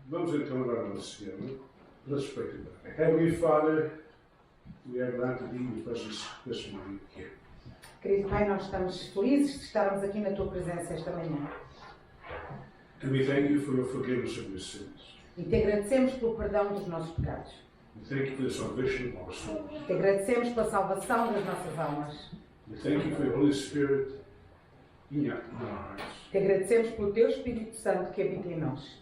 Vamos então orar ao Senhor. Let's pray together. Heavenly Father, we are glad to be in your presence this morning here. Querido Pai, nós estamos felizes de estarmos aqui na Tua presença esta manhã. And we thank you for your forgiveness of your sins. E Te agradecemos pelo perdão dos nossos pecados. We thank you for the salvation of our souls. Te agradecemos pela salvação das nossas almas. We thank you for your Holy Spirit in our hearts. Te agradecemos pelo Teu Espírito Santo que habita em nós.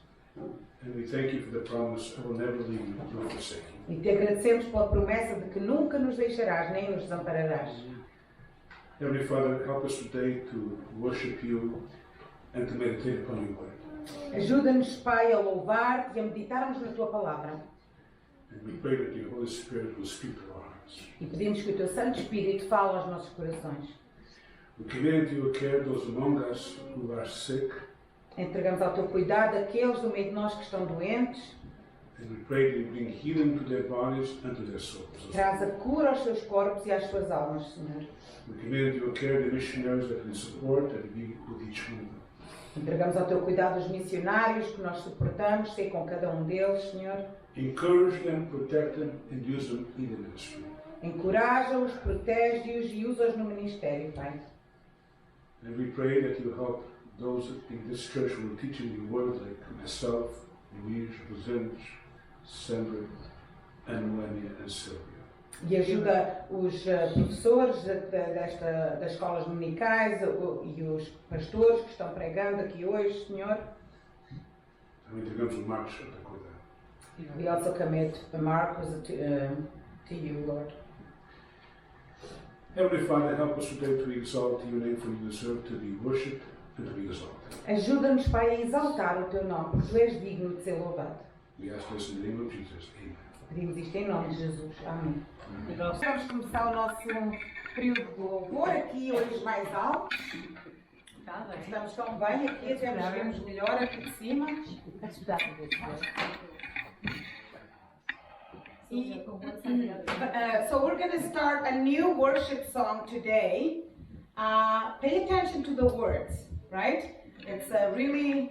And we thank you for the promise I will never leave you nor forsake you. E Te agradecemos pela promessa de que nunca nos deixarás nem nos desampararás. Heavenly Father, help us today to worship you and to meditate upon your word. Ajuda-nos, Pai, a louvar e a meditarmos na Tua palavra. And we pray that your Holy Spirit will speak to our hearts. E pedimos que o Teu Santo Espírito fale aos nossos corações. We commit into your care those among us who are sick, Entregamos ao Teu cuidado aqueles do meio de nós que estão doentes. and we pray that you bring healing to their bodies and to their souls. Traz a cura aos seus corpos e às suas almas, Senhor. We commit into your care the missionaries that we support and be with each one of them. Entregamos ao Teu cuidado os missionários que nós suportamos, sei com cada um deles, Senhor. Encourage them, protect them, and use them in the ministry. Encoraja-os, protege-os e usa-os no ministério, Pai. And we pray that you help those in this church who are teaching your word, like myself, Luís, Rosentes, Sandra, and Noémia and Sylvia. E ajuda os professores das escolas dominicais e os pastores que estão pregando aqui hoje, Senhor. Também entregamos o Marcos a cuidar. We also commit Marcos to you, Lord. Heavenly Father, help us today to exalt your name, for you deserve to be worshipped and to be exalted. Ajuda-nos, Pai, a exaltar o Teu nome, porque Tu és digno de ser louvado. We ask this in the name of Jesus. Amen. Pedimos isto em nome de Jesus. Amém. Vamos começar o nosso período de louvor aqui hoje mais alto. Estamos tão bem aqui, até nos vemos melhor aqui de cima. So we're going to start a new worship song today. Pay attention to the words, right? It's really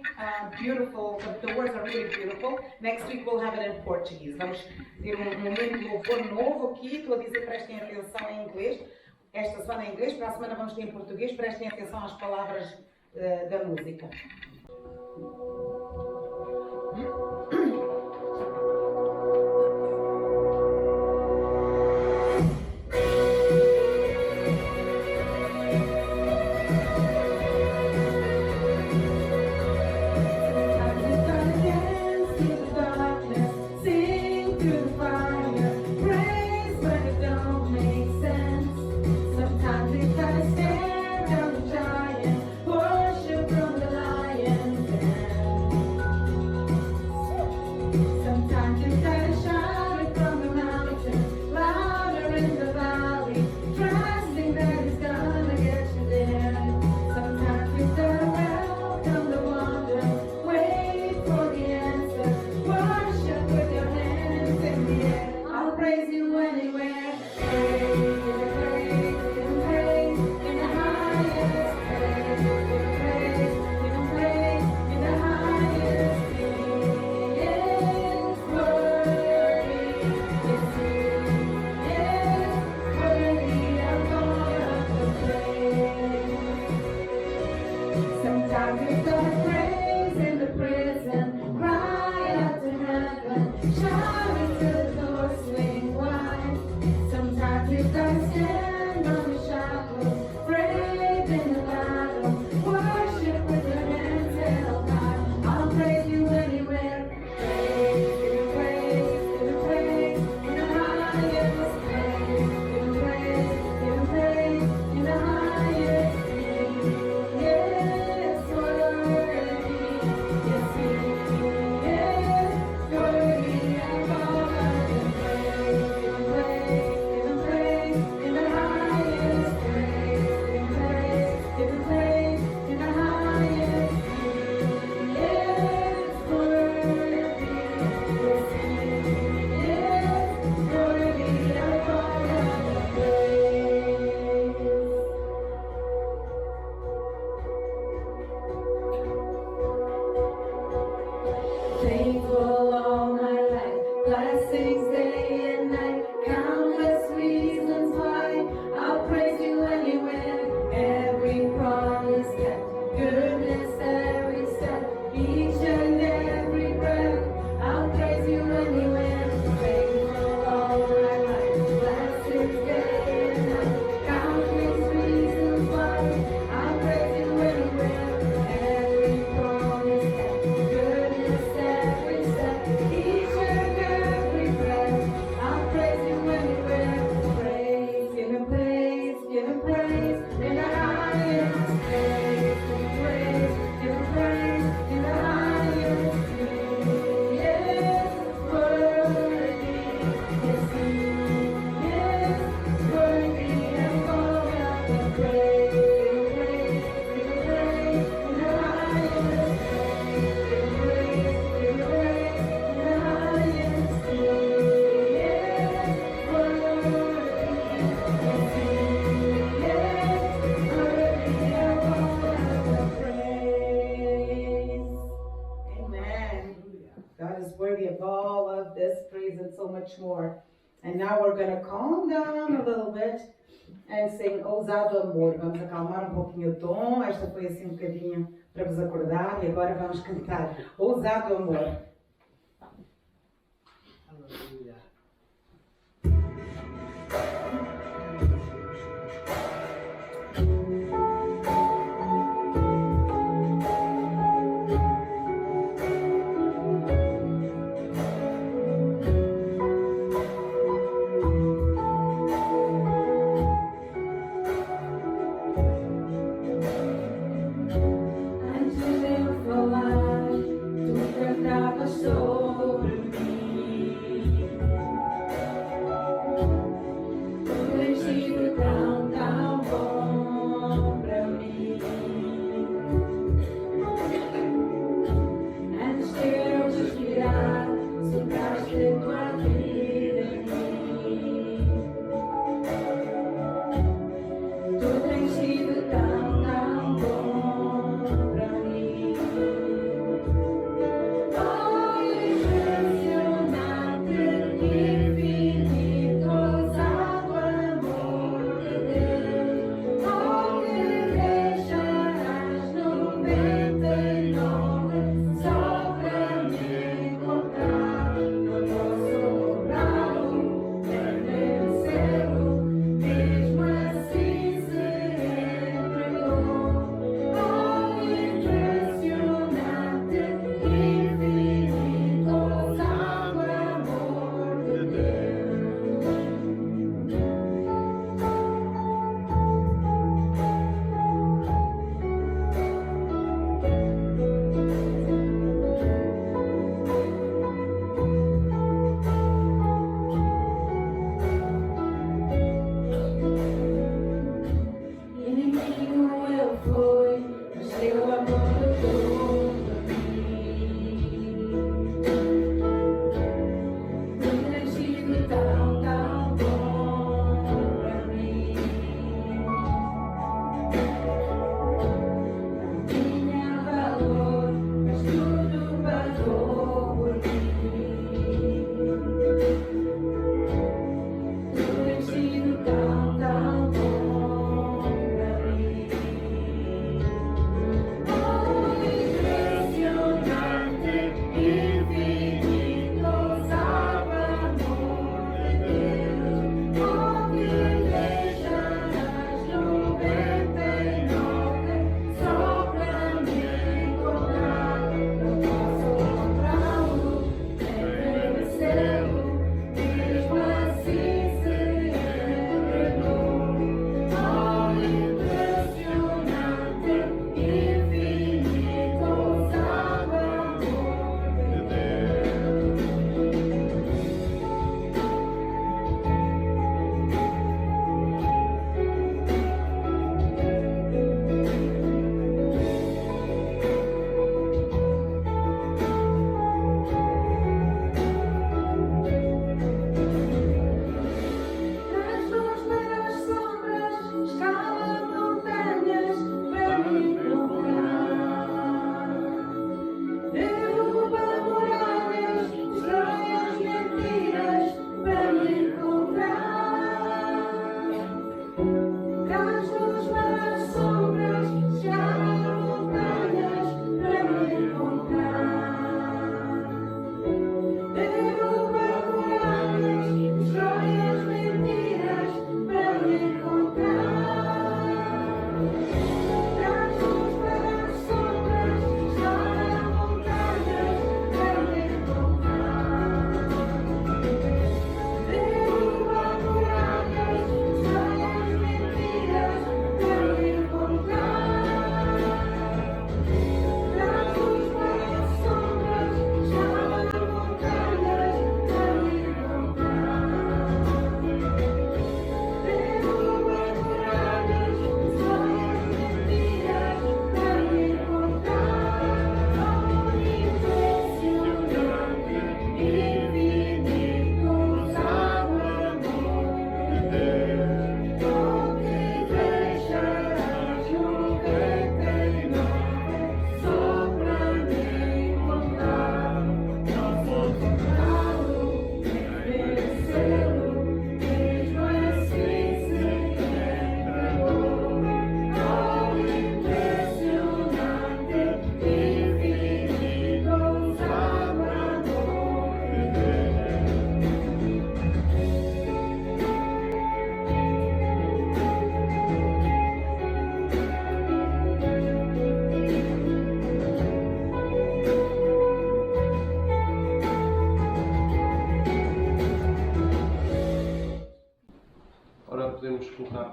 beautiful. The words are really beautiful. Next week we'll have it in Portuguese. Vamos ter momento de louvor novo aqui. Estou a dizer, prestem atenção em inglês. Esta semana em inglês, para a semana vamos ter em português. Prestem atenção às palavras da música. and so much more. And now we're going to calm down a little bit and sing Ousado Amor. Vamos acalmar um pouquinho o tom. Esta foi assim um bocadinho para vos acordar. E agora vamos cantar Ousado Amor. Aleluia. Antes de eu falar, tu cantavas sobre mim.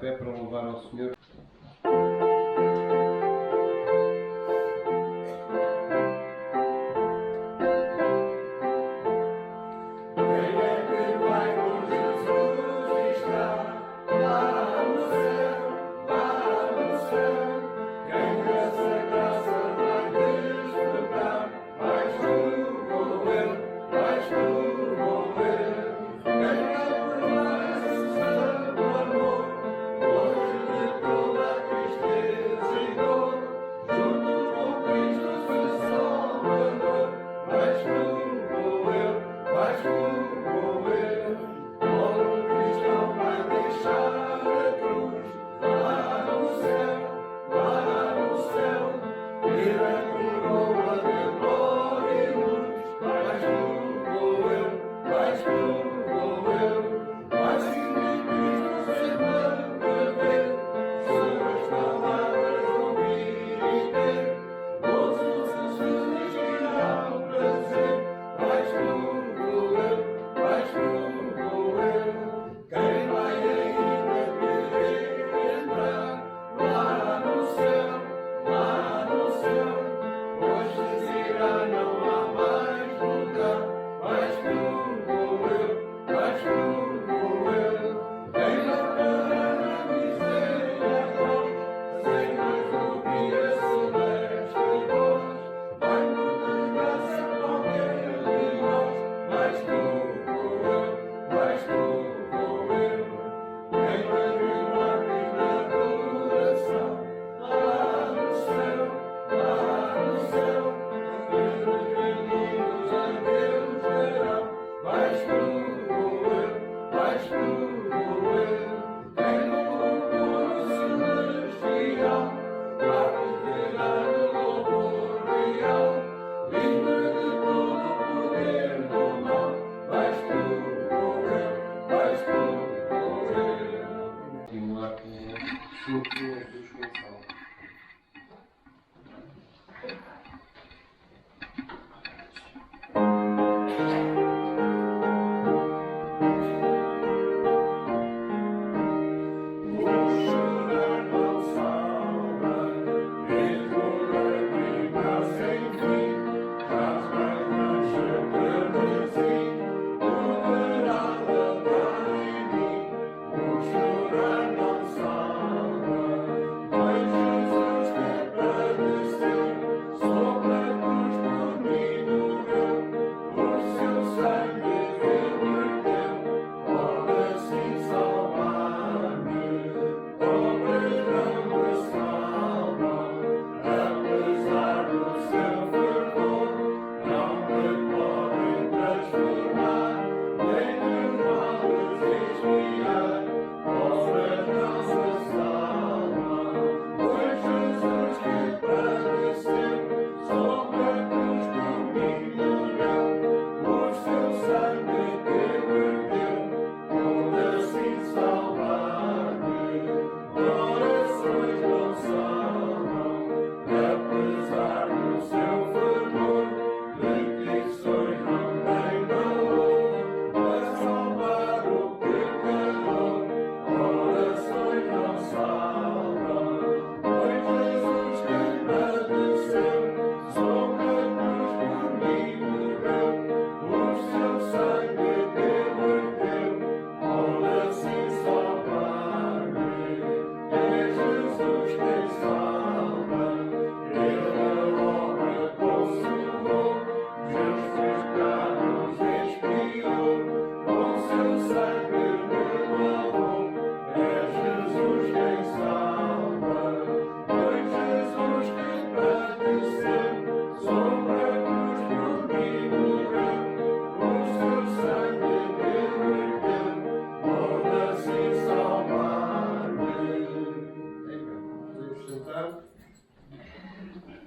pé para louvar ao Senhor.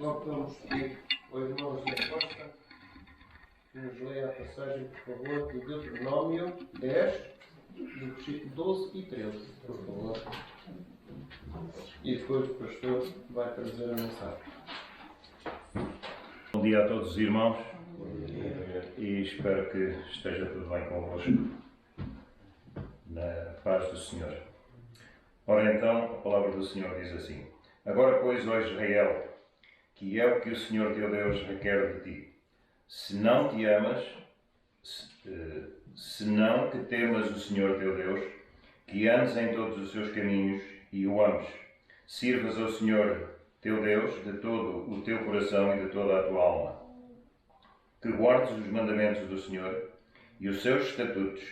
Logo vamos pedir aos irmãos da Costa que nos leia a passagem, por favor, de Deuteronômio 10, do versículo 12 e 13, por favor. E depois o pastor vai trazer a mensagem. Bom dia a todos os irmãos e espero que esteja tudo bem convosco, na paz do Senhor. Ora então, a palavra do Senhor diz assim: Agora, pois, ó Israel, que é o que o Senhor teu Deus requer de ti. Se não te amas, se não que temas o Senhor teu Deus, que andes em todos os seus caminhos e o ames, sirvas ao Senhor teu Deus de todo o teu coração e de toda a tua alma, que guardes os mandamentos do Senhor e os seus estatutos,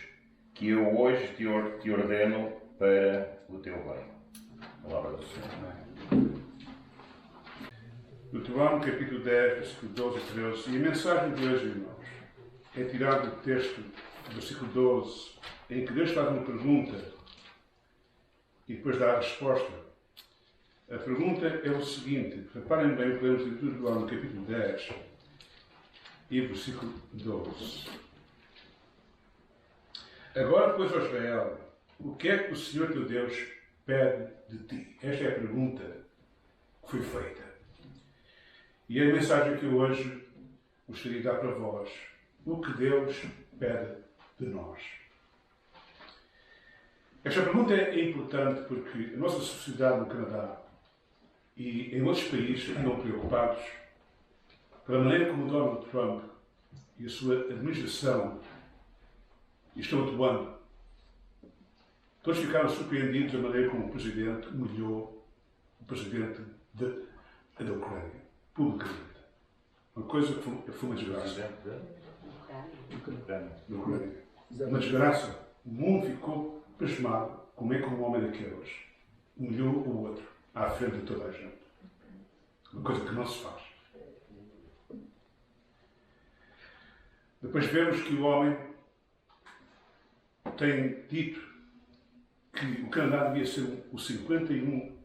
que eu hoje te ordeno para o teu bem. Palavra do Senhor. Deuteronômio capítulo 10, versículo 12 e 13. E a mensagem de hoje, irmãos, é tirada do texto do versículo 12, em que Deus faz uma pergunta e depois dá a resposta. A pergunta é o seguinte, reparem bem o que lemos de Deuteronômio capítulo 10 e versículo 12. Agora, pois, ó Israel, o que é que o Senhor teu Deus pede de ti? Esta é a pergunta que foi feita. E a mensagem que eu hoje gostaria de dar para vós: o que Deus pede de nós. Esta pergunta é importante porque a nossa sociedade no Canadá e em outros países andam preocupados pela maneira como Donald Trump e a sua administração estão atuando. Todos ficaram surpreendidos da maneira como o Presidente humilhou o Presidente da Ucrânia, publicamente. Uma coisa que foi uma desgraça. Da Ucrânia. Uma desgraça. O mundo ficou pasmado como é que um homem daqueles humilhou o outro à frente de toda a gente. Uma coisa que não se faz. Depois vemos que o homem tem dito que o Canadá devia ser o 51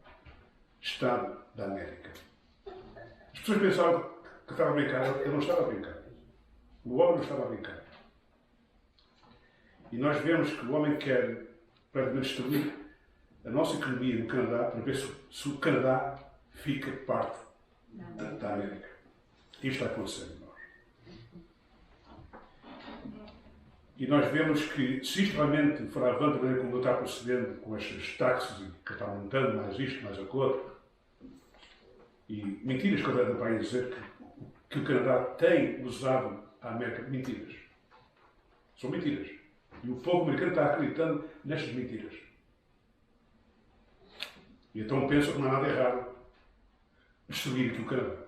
Estado da América. As pessoas pensavam que estava a brincar. Ele não estava a brincar. O homem não estava a brincar. E nós vemos que o homem quer praticamente destruir a nossa economia no Canadá para ver se o Canadá fica parte da América. Isto está acontecendo. E nós vemos que, se isto realmente for avante da maneira como está procedendo com estas taxas, que está aumentando mais isto, mais aquilo, e mentiras que eu deve para dizer que o Canadá tem usado a América, mentiras. São mentiras. E o povo americano está acreditando nestas mentiras. E então pensa que não há nada errado destruir aqui o Canadá.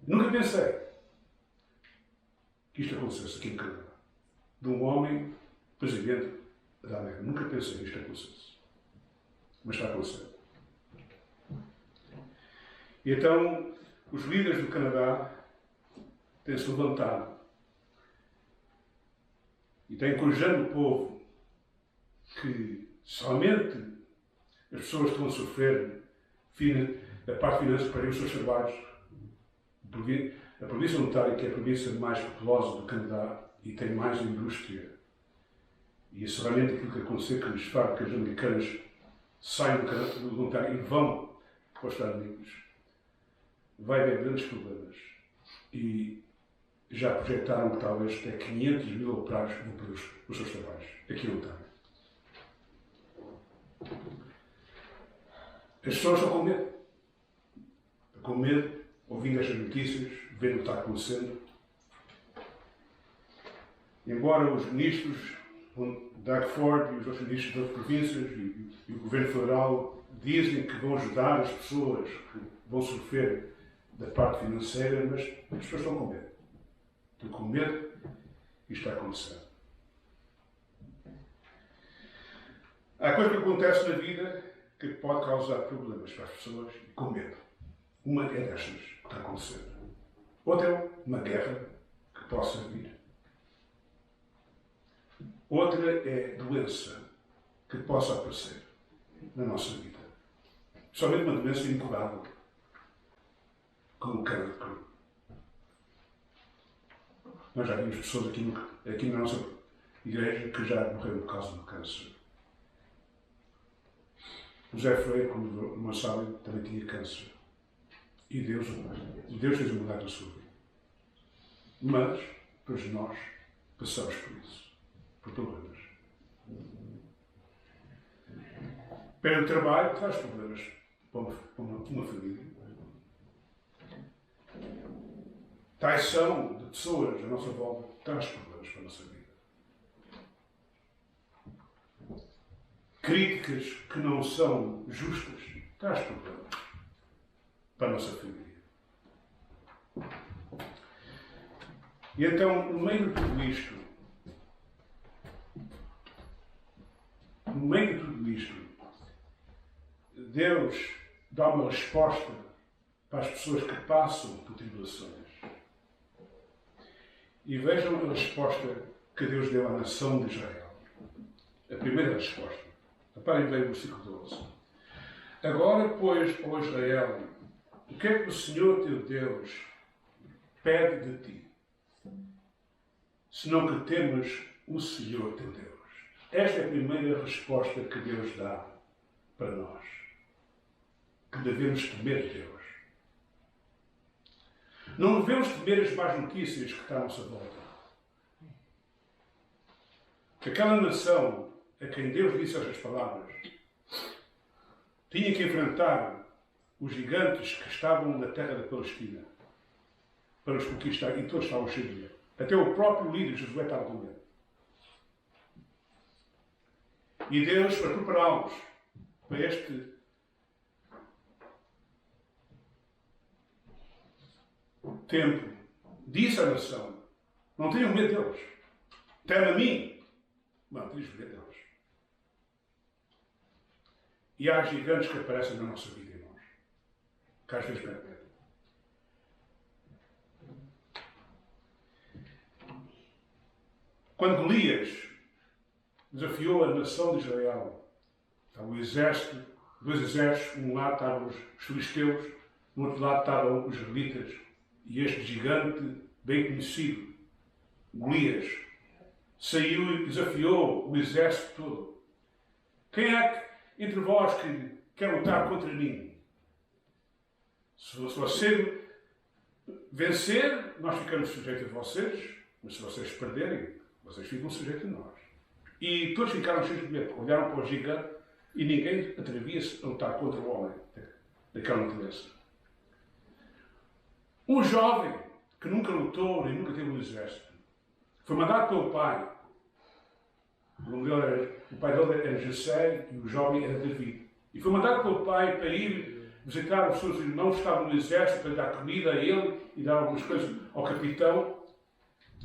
Nunca pensei que isto acontecesse aqui no Canadá. De um homem presidente da América. Nunca pensei que isto acontecesse. Mas está acontecendo. E então, os líderes do Canadá têm-se levantado e têm encorajando o povo que somente as pessoas que estão a sofrer a parte financeira para os seus trabalhos. A província de Ontário, que é a província mais populosa do Canadá e tem mais indústria, e se realmente aquilo que acontecer que as fábricas americanas saem do Ontário e vão para os Estados Unidos, vai haver grandes problemas. E já projetaram que talvez até 500 mil operários vão perder os seus trabalhos aqui em Ontário. As pessoas estão com medo. Estão com medo, ouvindo estas notícias, vendo o que está acontecendo. Embora os ministros, Doug Ford e os outros ministros das províncias e o governo federal dizem que vão ajudar as pessoas que vão sofrer da parte financeira, mas as pessoas estão com medo. Estão com medo e está acontecendo. Há coisas que acontecem na vida que pode causar problemas para as pessoas e com medo. Uma é destas que está acontecendo. Outra é uma guerra que possa vir. Outra é doença que possa aparecer na nossa vida. Somente uma doença incurável, como o cancro. Nós já vimos pessoas aqui na nossa igreja que já morreram por causa do câncer. José Freire, como não sabem, também tinha câncer. E Deus fez um milagre na sua vida. Mas, pois nós passamos por isso, por problemas. Perde trabalho, traz problemas para uma família. Traição de pessoas à nossa volta traz problemas para a nossa vida. Críticas que não são justas traz problemas para a nossa família. E então, no meio de tudo isto, Deus dá uma resposta para as pessoas que passam por tribulações. E vejam a resposta que Deus deu à nação de Israel. A primeira resposta. Reparem bem o versículo 12. Agora, pois, ó Israel, o que é que o Senhor teu Deus pede de ti? Senão que temas o Senhor teu Deus. Esta é a primeira resposta que Deus dá para nós. Que devemos temer Deus. Não devemos temer as más notícias que estão à nossa volta. Aquela nação a quem Deus disse estas palavras tinha que enfrentar os gigantes que estavam na terra da Palestina para os conquistar, e todos estavam cheios de medo. Até o próprio líder Josué estava com medo. E Deus, para prepará-los para este tempo, disse à nação: não tenham medo deles. Teme a mim. Não, tens medo deles. E há gigantes que aparecem na nossa vida, irmãos, que às vezes perdem medo. Quando Golias desafiou a nação de Israel, estava o exército, dois exércitos, um lado estavam os filisteus, no outro lado estavam os israelitas, e este gigante bem conhecido, Golias, saiu e desafiou o exército todo. Quem é que entre vós que quer lutar contra mim? Se você vencer, nós ficamos sujeitos a vocês, mas se vocês perderem, vocês ficam sujeitos a nós. E todos ficaram cheios de medo, olharam para o gigante e ninguém atrevia-se a lutar contra o homem daquela natureza. Um jovem que nunca lutou nem nunca teve um exército foi mandado pelo pai. O pai dele era Jessé e o jovem era David. E foi mandado pelo pai para ir visitar os seus irmãos que estavam no exército, para dar comida a ele e dar algumas coisas ao capitão.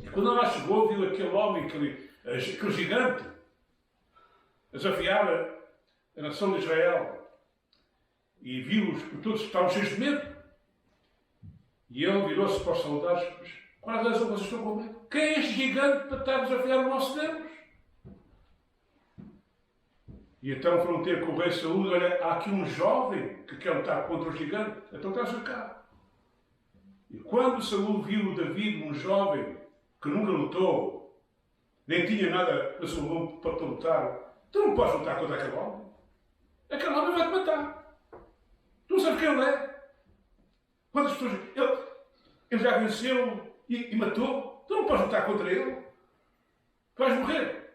E quando lá chegou, viu aquele homem, aquele gigante, desafiar a nação de Israel. E viu-os que todos estavam cheios de medo. E ele virou-se para os soldados: qual é a razão que vocês estão com medo? Quem é este gigante para estar a desafiar o nosso Deus? E então foram ter com o rei Saúl: olha, há aqui um jovem que quer lutar contra o gigante, então traz-o cá. E quando Saúl viu David, um jovem que nunca lutou, nem tinha nada na sua mão para lutar, tu não podes lutar contra aquele homem. Aquele homem vai-te matar. Tu não sabes quem ele é. Quantas pessoas... Ele já venceu e matou. Tu não podes lutar contra ele. Vais morrer.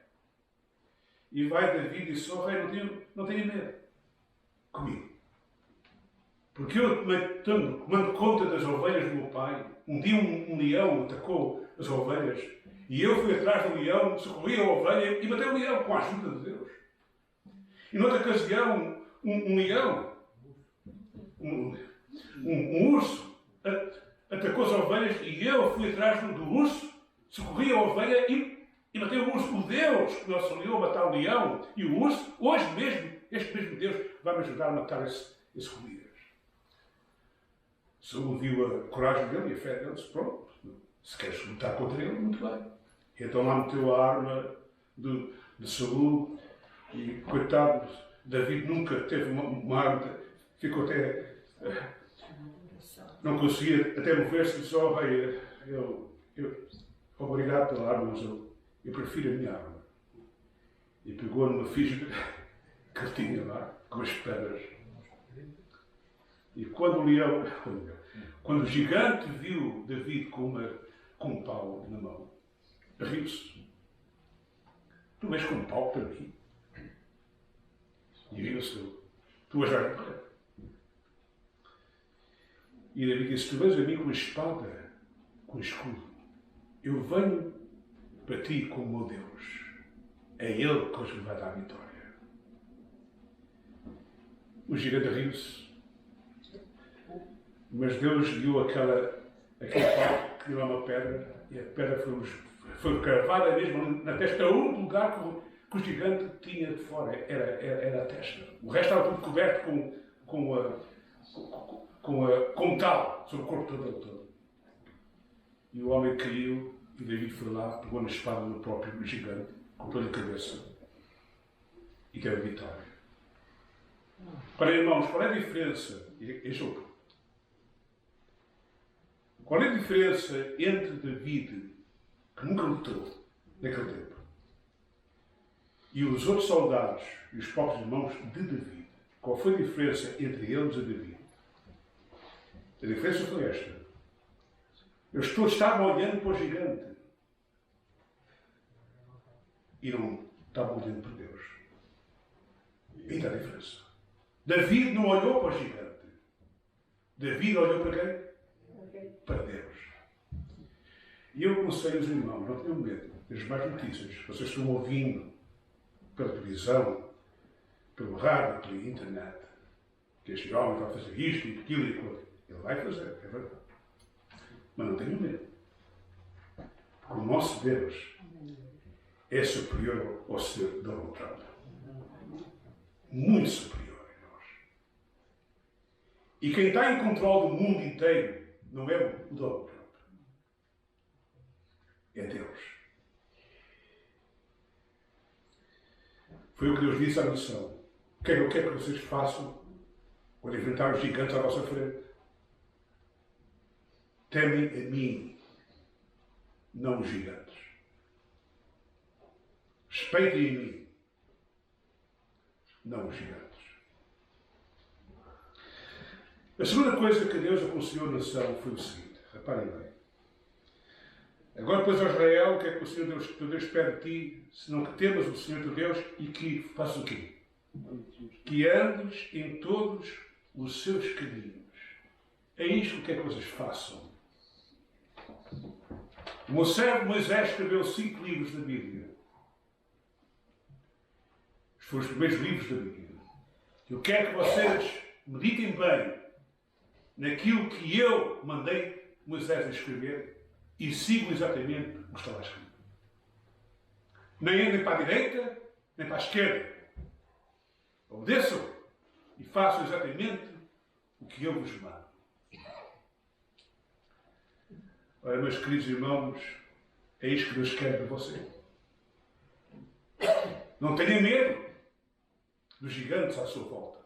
E vai David e disse: oh rei, não tenha medo comigo. Porque eu tomando conta das ovelhas do meu pai. Um dia um leão atacou as ovelhas e eu fui atrás do leão, socorri a ovelha e matei o leão com a ajuda de Deus. E noutra ocasião, um leão, um urso, atacou as ovelhas e eu fui atrás do urso, socorri a ovelha e matei o urso. O Deus que nos auxiliou a matar o leão e o urso, hoje mesmo, este mesmo Deus vai me ajudar a matar esse Golias. Saúl viu a coragem dele e a fé dele, disse: pronto, se queres lutar contra ele, muito bem. E então lá meteu a arma de Saúl e, coitado, David nunca teve uma arma, ficou até... não conseguia até mover-se e disse: oh rei, obrigado pela arma, mas eu prefiro a minha arma. E pegou numa ficha que ele tinha lá, com as pedras. E quando o gigante viu David com um pau na mão, riu-se. Tu vês com um pau para mim? E riu-se dele. Tu vais lá morrer. E Davi disse, tu vens a mim com a espada, com o escudo. Eu venho para ti com o meu Deus. É Ele que hoje me vai dar a vitória. O gigante riu-se. Mas Deus deu aquele pau que deu uma pedra e a pedra foi cravada mesmo na testa. O único lugar que o gigante tinha de fora era a testa. O resto estava tudo coberto com tal sobre o corpo todo. E o homem caiu e Davi foi lá, pegou na espada no próprio gigante, cortou-lhe a cabeça e teve a vitória. Para irmãos, qual é a diferença? Qual é a diferença entre David, que nunca lutou naquele tempo, e os outros soldados e os próprios irmãos de David? Qual foi a diferença entre eles e David? A diferença foi esta. Eles todos estavam olhando para o gigante e não estavam olhando para Deus. E está a diferença. David não olhou para o gigante. David olhou para quem? Para Deus. E eu aconselho os irmãos, não tenham medo das más notícias que vocês estão ouvindo pela televisão, pelo rádio, pela internet. Que este homem vai fazer isto e aquilo e aquilo. Ele vai fazer, é verdade. Mas não tenham medo. Porque o nosso Deus é superior ao Sr. Donald Trump. Muito superior a nós. E quem está em controle do mundo inteiro não é o Donald Trump. É Deus. Foi o que Deus disse à nação. O que é que vocês façam quando enfrentar os gigantes à vossa frente? Temem a mim, não os gigantes. Respeitem a mim, não os gigantes. A segunda coisa que Deus aconselhou a nação foi o seguinte, reparem bem. Agora, pois, ó Israel, o que é que o Senhor teu Deus pede de ti, senão que temas o Senhor teu Deus e que faças o quê? Que andes em todos os seus caminhos. É isto que é que vocês façam. O meu servo Moisés escreveu 5 livros da Bíblia. Foram os primeiros livros da Bíblia. Eu quero que vocês meditem bem naquilo que eu mandei Moisés a escrever e sigam exatamente o que está lá escrito. Nem andem para a direita, nem para a esquerda. Obedeçam e façam exatamente o que eu vos mando. Ora, meus queridos irmãos, é isto que Deus quer de você. Não tenham medo dos gigantes à sua volta.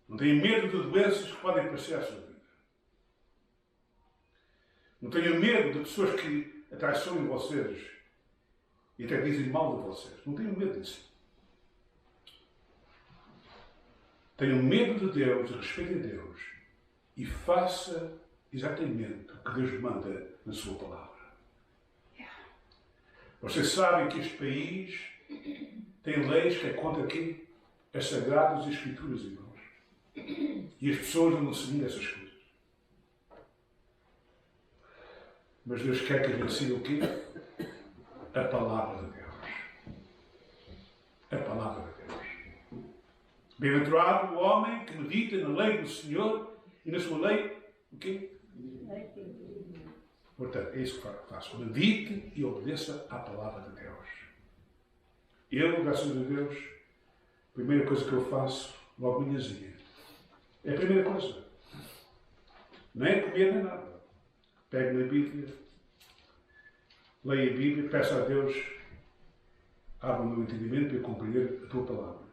Não tenham medo de doenças que podem aparecer à sua vida. Não tenham medo de pessoas que atraiçoem vocês e até dizem mal de vocês. Não tenham medo disso. Tenham medo de Deus, respeitem Deus e faça exatamente o que Deus manda na sua palavra. Vocês sabem que este país tem leis que é contra quem? As Sagradas Escrituras, irmãos. E as pessoas não seguem essas coisas. Mas Deus quer que a gente siga o quê? A palavra de Deus. A palavra de Deus. Bem-aventurado o homem que medita na lei do Senhor e na sua lei, o quê? Portanto, é isso que faço. Medite e obedeça à palavra de Deus. Eu, graças a Deus, a primeira coisa que eu faço, logo manhãzinha, é a primeira coisa. Não é comer nem nada. Pego na Bíblia, leio a Bíblia, peço a Deus, abre o meu entendimento para eu compreender a tua palavra.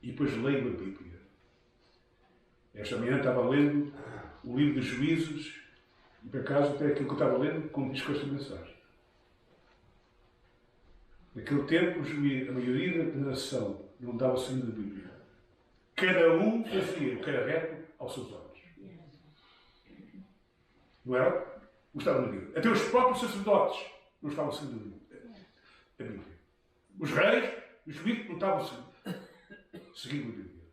E depois leio a Bíblia. Esta manhã estava lendo o livro dos Juízes e, por acaso, até aquilo que eu estava lendo condiz com esta mensagem. Naquele tempo, a maioria da nação não dava segundo a Bíblia. Cada um fazia o que era reto aos seus olhos. Não era? Gostavam da Bíblia. Até os próprios sacerdotes não estavam seguindo a Bíblia. Os reis Os líderes não estavam seguindo a Bíblia.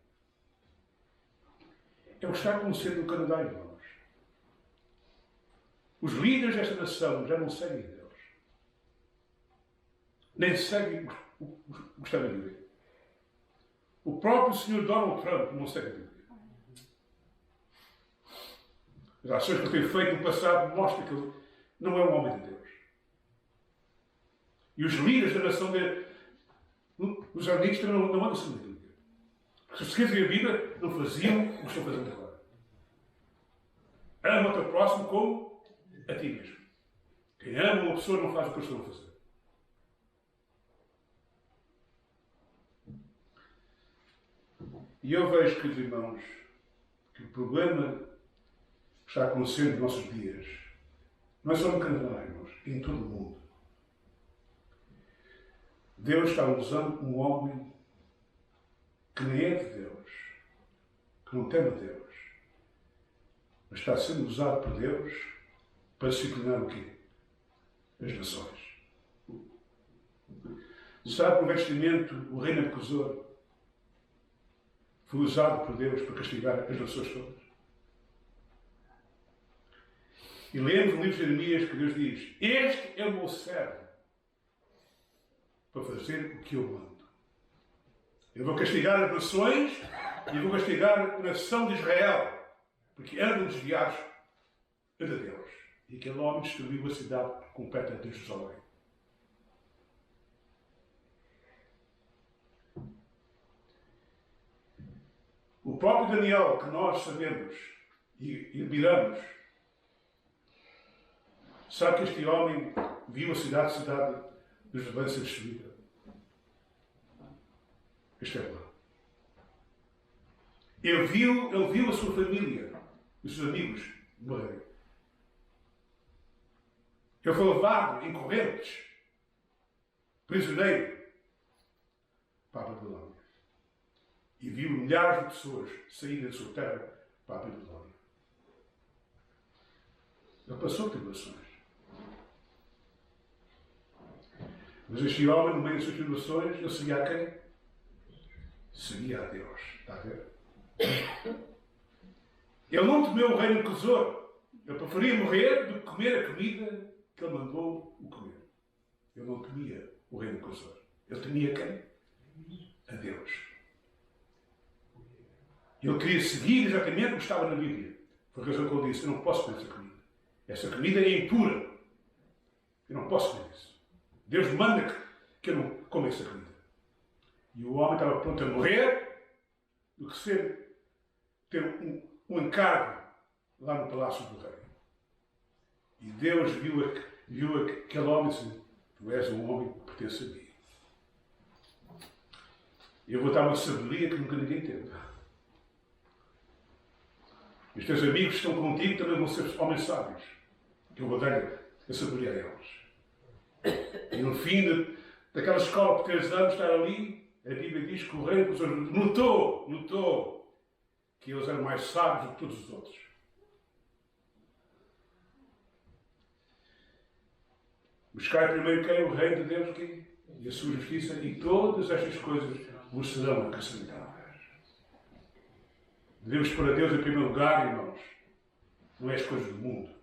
É o que está acontecendo no Canadá, irmãos. Os líderes desta nação já não seguem Deus. Nem seguem o que está na Bíblia. O próprio Sr. Donald Trump não segue a Bíblia. As ações que ele tem feito no passado mostram que ele não é um homem de Deus. E os líderes da nação dele, os amigos também não andam seguindo a Bíblia. Porque se seguissem a Bíblia, não faziam o que estão fazendo agora. Ama o teu próximo como a ti mesmo. Quem ama uma pessoa não faz o que eles estão a fazer. E eu vejo, queridos irmãos, que o problema que está acontecendo nos nossos dias não é só no Canadá, irmãos, é em todo o mundo. Deus está usando um homem que nem é de Deus, que não teme a Deus, mas está sendo usado por Deus para disciplinar o quê? As nações. Sabe que o vestimento, o rei Nabucodonosor, foi usado por Deus para castigar as nações todas. E lemos no livro de Jeremias que Deus diz: este é o meu servo para fazer o que eu mando. Eu vou castigar as nações e vou castigar a nação de Israel, porque andam desviados de Deus. E aquele homem destruiu a cidade completa de Jerusalém. O próprio Daniel, que nós sabemos e admiramos, sabe que este homem viu a cidade de Jerusalém ser destruída. Este é lá. Ele viu a sua família, os seus amigos morrerem. Ele foi levado em correntes, prisioneiro, para a Babilônia. E viu milhares de pessoas saírem da sua terra para a Babilônia. Ele passou tribulações. Mas este homem, no meio das suas tribulações, ele seguia a quem? Seguia a Deus. Está a ver? Ele não temeu o rei Nabucodonosor. Ele preferia morrer do que comer a comida que ele mandou o comer. Ele não temia o rei Nabucodonosor. Ele temia quem? A Deus. Ele queria seguir exatamente o que estava na Bíblia. Foi a razão que ele disse: eu não posso comer essa comida. Essa comida é impura. Eu não posso comer isso. Deus manda que eu não coma essa comida. E o homem estava pronto a morrer do que ter um encargo lá no palácio do rei. E Deus viu aquele homem e disse: tu és um homem que pertence a mim. Eu vou dar uma sabedoria que nunca ninguém teve. E os teus amigos que estão contigo também vão ser homens sábios, que eu vou dar a sabedoria a eles. E no fim daquela escola por 3 anos estar ali, a Bíblia diz que o rei notou que eles eram mais sábios do que todos os outros. Buscai primeiro quem? O reino de Deus aqui, e a sua justiça, e todas estas coisas vos serão acrescentadas. Devemos pôr a Deus em primeiro lugar, irmãos. Não é as coisas do mundo.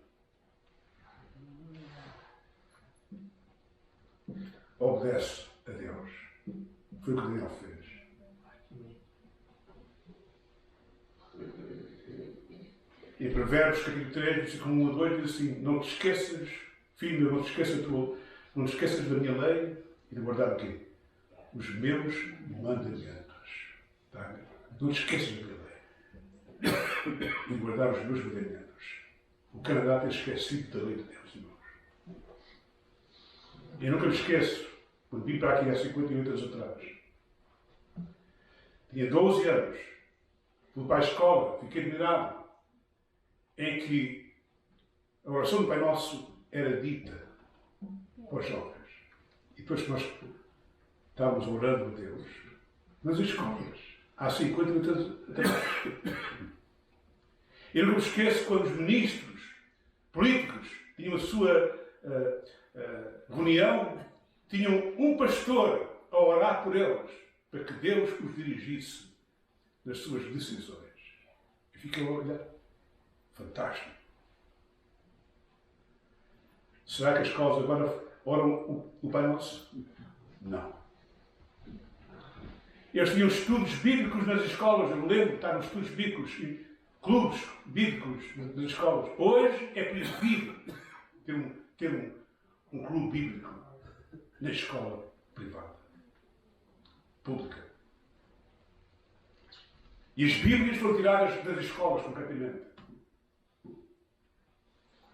Obedece a Deus. Foi o que Daniel fez. Em Provérbios, capítulo 3, versículo 1 a 2, diz assim: não te esqueças, filho meu, não te esqueças da minha lei e de guardar o quê? Os meus mandamentos. Tá? Não te esqueças da minha lei e de guardar os meus mandamentos. O Canadá tem esquecido da lei de Deus, irmãos. Eu nunca me esqueço, quando vim para aqui há 58 anos atrás. Tinha 12 anos, fui para a escola, fiquei admirado, em que a oração do Pai Nosso era dita para os jovens. E depois que nós estávamos orando a Deus, nas escolas, há 50 anos atrás. Eu não me esqueço quando os ministros políticos tinham a sua reunião, tinham um pastor a orar por eles, para que Deus os dirigisse nas suas decisões. E fiquei a olhar. Fantástico. Será que as escolas agora oram o Pai Nosso? Não. Eles tinham estudos bíblicos nas escolas. Eu me lembro de estar nos estudos bíblicos e clubes bíblicos nas escolas. Hoje é proibido ter um clube bíblico na escola privada, pública. E as Bíblias foram tiradas das escolas completamente.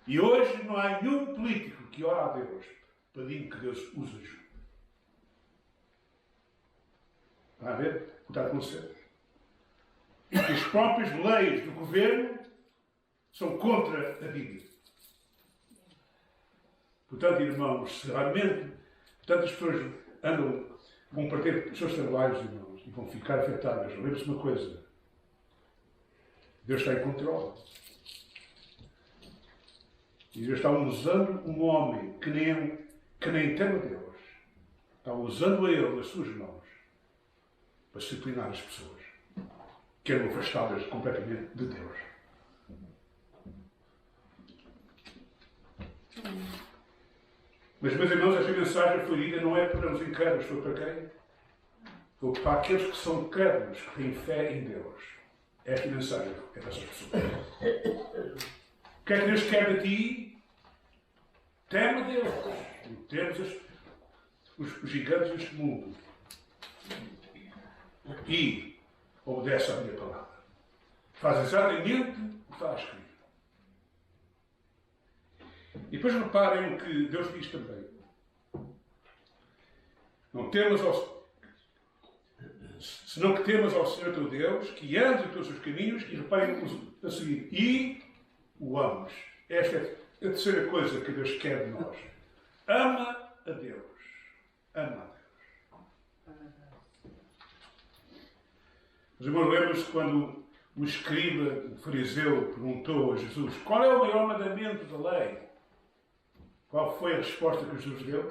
E hoje não há nenhum político que ora a Deus pedindo que Deus os ajude. Está a ver o que está a acontecer? As próprias leis do governo são contra a Bíblia. Portanto, irmãos, se realmente tantas pessoas vão perder os seus trabalhos, irmãos, e vão ficar afetadas, lembre-se uma coisa: Deus está em controle. E Deus está usando um homem que nem teme a Deus. Está usando a ele nas suas mãos para disciplinar as pessoas que eram afastadas completamente de Deus. Mas, meus irmãos, esta mensagem foi dita não é para os incrédulos, foi para quem? Foi para aqueles que são crédulos, que têm fé em Deus. Esta mensagem é para essas pessoas. O que é que Deus quer de ti? Teme a Deus. E temos os gigantes deste mundo. E obedece à minha palavra. Faz exatamente o que está escrito. E depois reparem o que Deus diz também. Senão que temas ao Senhor teu Deus, que andes pelos seus caminhos, e reparem a seguir, e o ames. Esta é a terceira coisa que Deus quer de nós. Ama a Deus. Ama a Deus. Os irmãos, lembram-se quando o escriba, o fariseu, perguntou a Jesus: qual é o maior mandamento da lei? Qual foi a resposta que Jesus deu?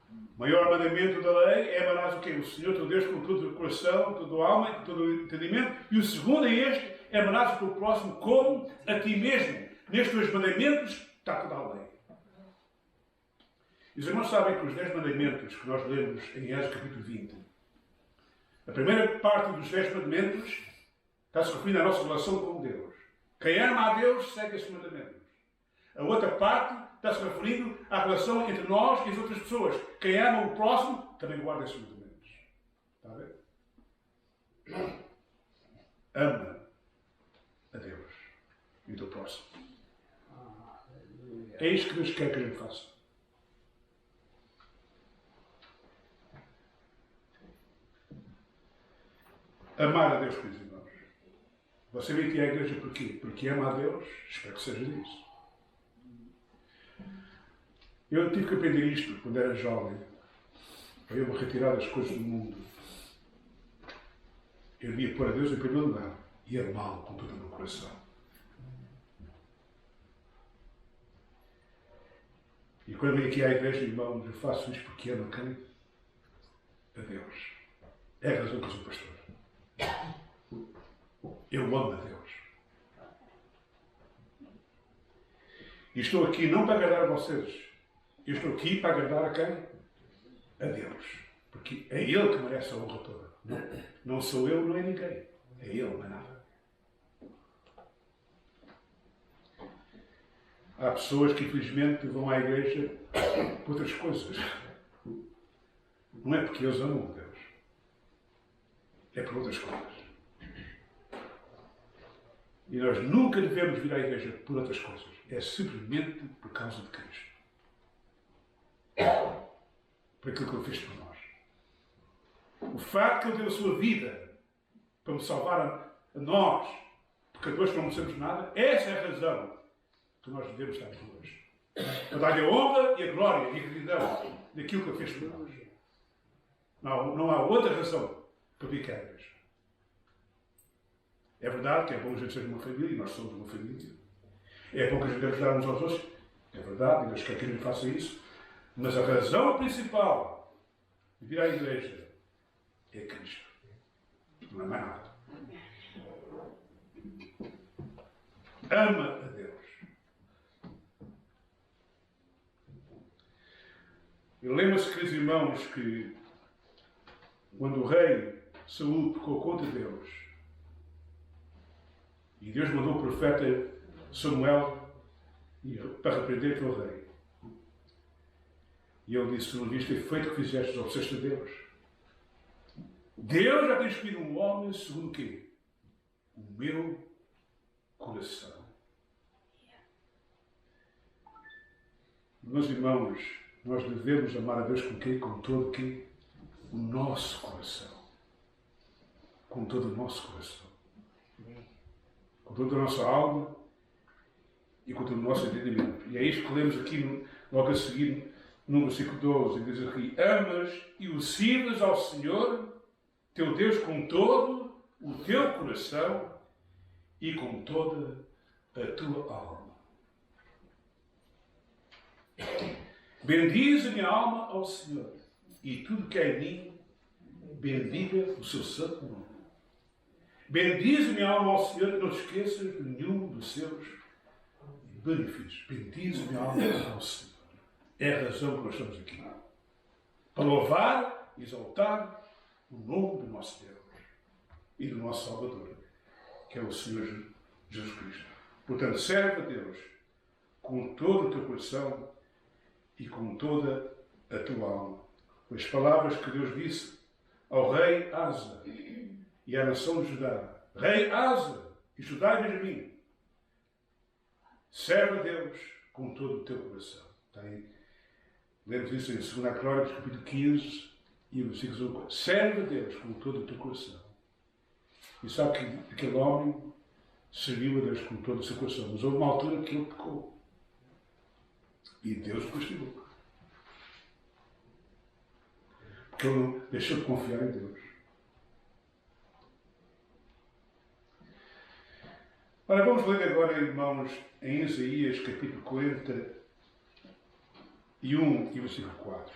O maior mandamento da lei é amarás o quê? O Senhor teu Deus com todo o coração, toda a alma e todo o entendimento. E o segundo é este: é amarás o teu próximo como a ti mesmo. Nestes dois mandamentos está toda a lei. E os irmãos sabem que os 10 mandamentos que nós lemos em Êxodo capítulo 20, a primeira parte dos 10 mandamentos está-se referindo à nossa relação com Deus. Quem ama a Deus segue esses mandamentos. A outra parte está-se referindo à relação entre nós e as outras pessoas. Quem ama o próximo também guarda esses mandamentos. Está a ver? Ama a Deus e o teu próximo. É isto que Deus quer que a gente faça. Amar a Deus, queridos irmãos. Você vem aqui à igreja porquê? Porque ama a Deus? Espero que seja isso. Eu tive que aprender isto quando era jovem. Para eu me retirar das coisas do mundo. Eu devia pôr a Deus em primeiro lugar e amá-lo com todo o meu coração. E quando venho aqui à igreja, irmãos, eu faço isto porque amo quem? A Deus. É a razão que eu sou pastor. Eu amo a Deus. E estou aqui não para agradar a vocês. Eu estou aqui para agradar a quem? A Deus. Porque é Ele que merece a honra toda. Não sou eu, não é ninguém. É Ele, não é nada. Há pessoas que infelizmente vão à igreja por outras coisas. Não é porque eles amam a Deus. É por outras coisas. E nós nunca devemos vir à igreja por outras coisas. É simplesmente por causa de Cristo. Por aquilo que Ele fez por nós. O facto de Ele deu a sua vida para me salvar a nós, porque depois não merecemos nada, essa é a razão que nós devemos estar aqui hoje. Para dar-lhe a honra e a glória e a gratidão daquilo que Ele fez por nós. Não há outra razão para vir cá à igreja. É verdade que é bom a gente ser uma família, e nós somos uma família. É bom que a gente ajudar uns aos outros. É verdade, e Deus quer que a gente faça isso. Mas a razão principal vir à igreja é Cristo. Não é mais nada. Ama a Deus. E lembra-se, queridos irmãos, que quando o rei Saul pecou contra Deus, e Deus mandou o profeta Samuel para repreender aquele rei. E ele disse: tu não viste o efeito que fizeste, obseste a Deus. Deus já tem escolhido um homem segundo o quê? O meu coração. Meus irmãos, nós devemos amar a Deus com quê? Com todo o quê? O nosso coração. Com todo o nosso coração. Com toda a nossa alma e com todo o nosso entendimento. E é isto que lemos aqui logo a seguir no versículo 12. Diz aqui: amas e o sirves ao Senhor teu Deus com todo o teu coração e com toda a tua alma. Bendize a minha alma ao Senhor, e tudo que é em mim, bendiga o seu santo nome. Bendize a minha alma ao Senhor, e não te esqueças de nenhum dos seus benefícios. Bendize a minha alma ao Senhor. É a razão que nós estamos aqui. Para louvar e exaltar o nome do nosso Deus e do nosso Salvador, que é o Senhor Jesus Cristo. Portanto, serve a Deus com todo o teu coração e com toda a tua alma. As palavras que Deus disse ao rei Asa e à nação de Judá: Rei Asa e Judá e Benjamim, serve a Deus com todo o teu coração. Lemos isso em 2 Crônicas, capítulo 15 e o versículo 1. Serve a Deus com todo o teu coração. E sabe que aquele homem serviu a Deus com todo o seu coração, mas houve uma altura que ele pecou. E Deus o castigou. Porque ele não deixou de confiar em Deus. Ora, vamos ler agora, irmãos, em Isaías, capítulo 41 e versículo 4.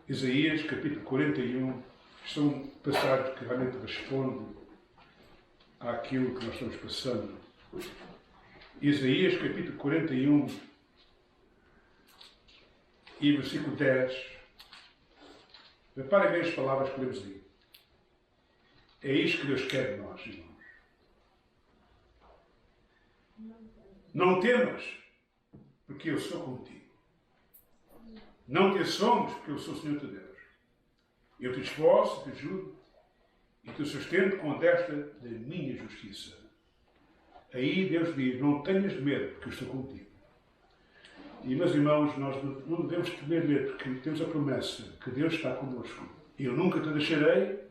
Isaías, capítulo 41, são passagens que realmente respondem àquilo que nós estamos passando. Isaías, capítulo 41 e versículo 10. Reparem bem as palavras que lemos aí. É isto que Deus quer de nós, irmãos. Não temas, porque eu sou contigo. Não te assombres, porque eu sou o Senhor teu Deus. Eu te esforço, te ajudo e te sustento com a destra da minha justiça. Aí Deus diz: não tenhas medo, porque eu estou contigo. E, meus irmãos, nós não devemos temer medo, porque temos a promessa que Deus está connosco. Eu nunca te deixarei,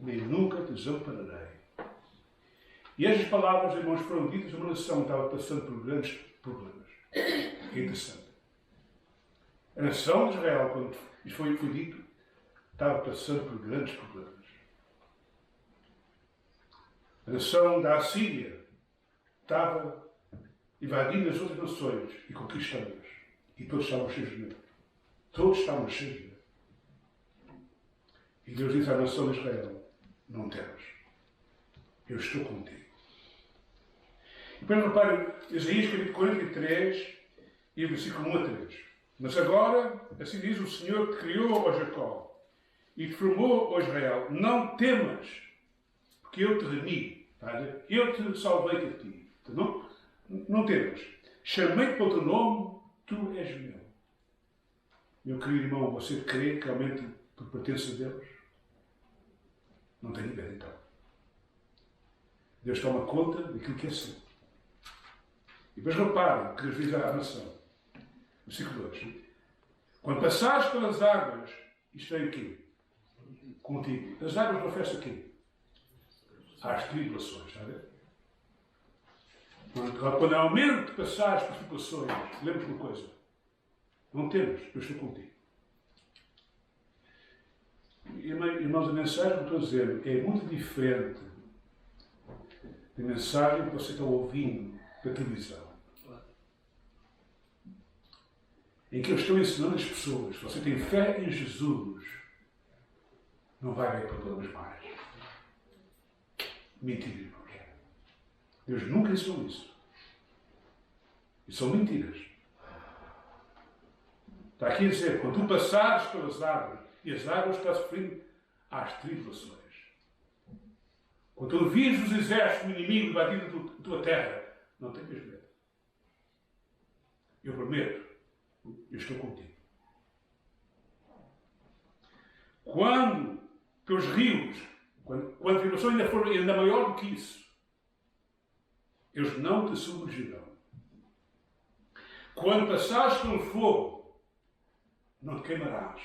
nem nunca te desampararei. E estas palavras, irmãos, foram ditas a uma nação que estava passando por grandes problemas. É interessante. A nação de Israel, quando isto foi dito, estava passando por grandes problemas. A nação da Assíria estava invadindo as outras nações e conquistando-as. E todos estavam cheios de medo. Todos estavam cheios de medo. E Deus disse à nação de Israel: não temas. Eu estou contigo. E depois reparem, Isaías capítulo 43 e versículo 1 a 3. Mas agora, assim diz o Senhor que criou, ó Jacó, e te formou, ó Israel: não temas, porque eu te remi. Eu te salvei de ti. Não temas. Chamei-te pelo teu nome, tu és meu. Meu querido irmão, você crê que realmente tu pertences a Deus? Não tenho medo, então. Deus toma conta daquilo que é seu. E depois reparem que Deus diz à nação. Versículo 2. Quando passares pelas águas, estarei aqui, contigo. As águas refere-se a quê? Às tribulações, está a ver? Quando realmente passares por tribulações, lembra-te uma coisa: não temas, eu estou contigo. Irmãos, a mensagem que eu estou a dizer é muito diferente da mensagem que você está ouvindo da televisão. Em que eu estou ensinando as pessoas: se você tem fé em Jesus, não vai haver problemas mais. Mentira, irmãos. Deus nunca ensinou isso. Isso são mentiras. Está aqui a dizer, quando tu passares pelas águas, e as águas estão a referindo às tribulações. Quando tu vires os exércitos do inimigo invadindo a tua terra, não tenhas medo. Eu prometo, eu estou contigo. Quando teus rios, quando a tribulação ainda for ainda maior do que isso, eles não te submergirão. Quando passares pelo fogo, não te queimarás,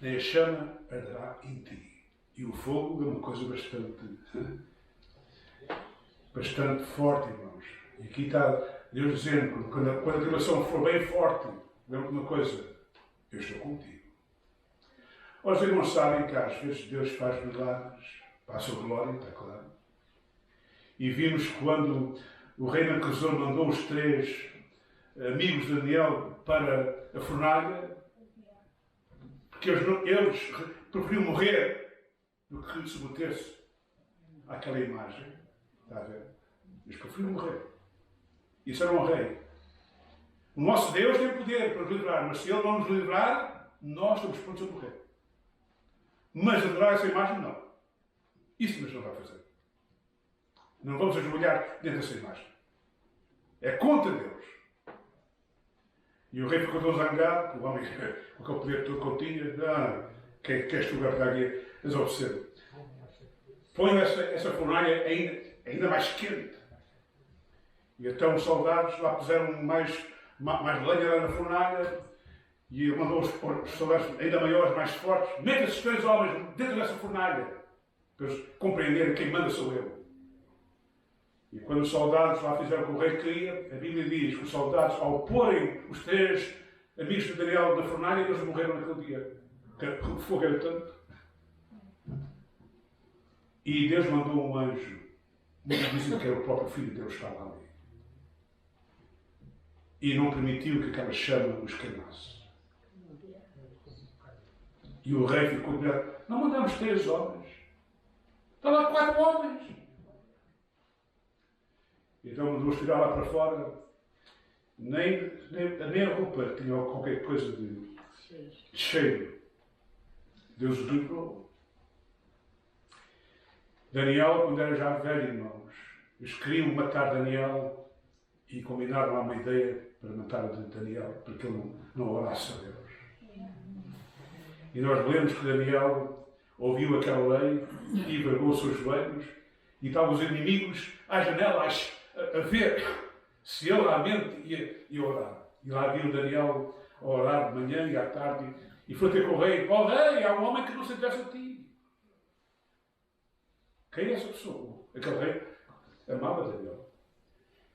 nem a chama arderá em ti. E o fogo é uma coisa bastante forte, irmãos. E aqui está Deus dizendo, quando a tribulação for bem forte, lembra-te uma coisa, eu estou contigo. Os irmãos sabem que às vezes Deus faz milagres para a sua glória, está claro. E vimos quando o rei Nabucodonosor mandou os 3 amigos de Daniel para a fornalha, porque eles preferiam morrer do que submeter-se àquela imagem. Está a ver? Eles preferiam morrer. Isso era um rei. O nosso Deus tem poder para nos livrar, mas se Ele não nos livrar, nós estamos prontos a morrer. Mas adorar essa imagem, não. Isso mesmo não vai fazer. Não vamos ajoelhar dentro dessa imagem. É contra Deus. E o rei ficou tão zangado, o homem com aquele poder todo que ele tinha, queres tu guardar aqui? Mas observe. Põe essa fornalha ainda mais quente. E então os soldados lá puseram mais lenha lá na fornalha e ele mandou os soldados ainda maiores, mais fortes. Mete esses 3 homens dentro dessa fornalha para eles compreenderem quem manda sou eu. E quando os soldados lá fizeram o que o rei queria, a Bíblia diz que os soldados, ao porem os 3 amigos de Daniel na fornalha, eles morreram naquele dia. O fogo era tanto. E Deus mandou um anjo, muitos dizem que era o próprio Filho de Deus que estava ali. E não permitiu que aquela chama os queimasse. E o rei ficou admirado. Não mandamos 3 homens. Estão lá 4 homens. Então mandou-os tirar lá para fora. Nem a roupa tinha qualquer coisa de cheiro. Deus os livrou. Daniel, quando era já velho, irmãos, eles queriam matar Daniel e combinaram lá uma ideia para matar Daniel, para que ele não orasse a Deus. E nós lemos que Daniel ouviu aquela lei e vergou os seus joelhos e estavam os inimigos à janela a ver se ele realmente ia orar. E lá viu Daniel a orar de manhã e à tarde e foi ter com o rei. Ó rei, há um homem que não se interessa a ti. Quem é essa pessoa? Aquele rei amava Daniel.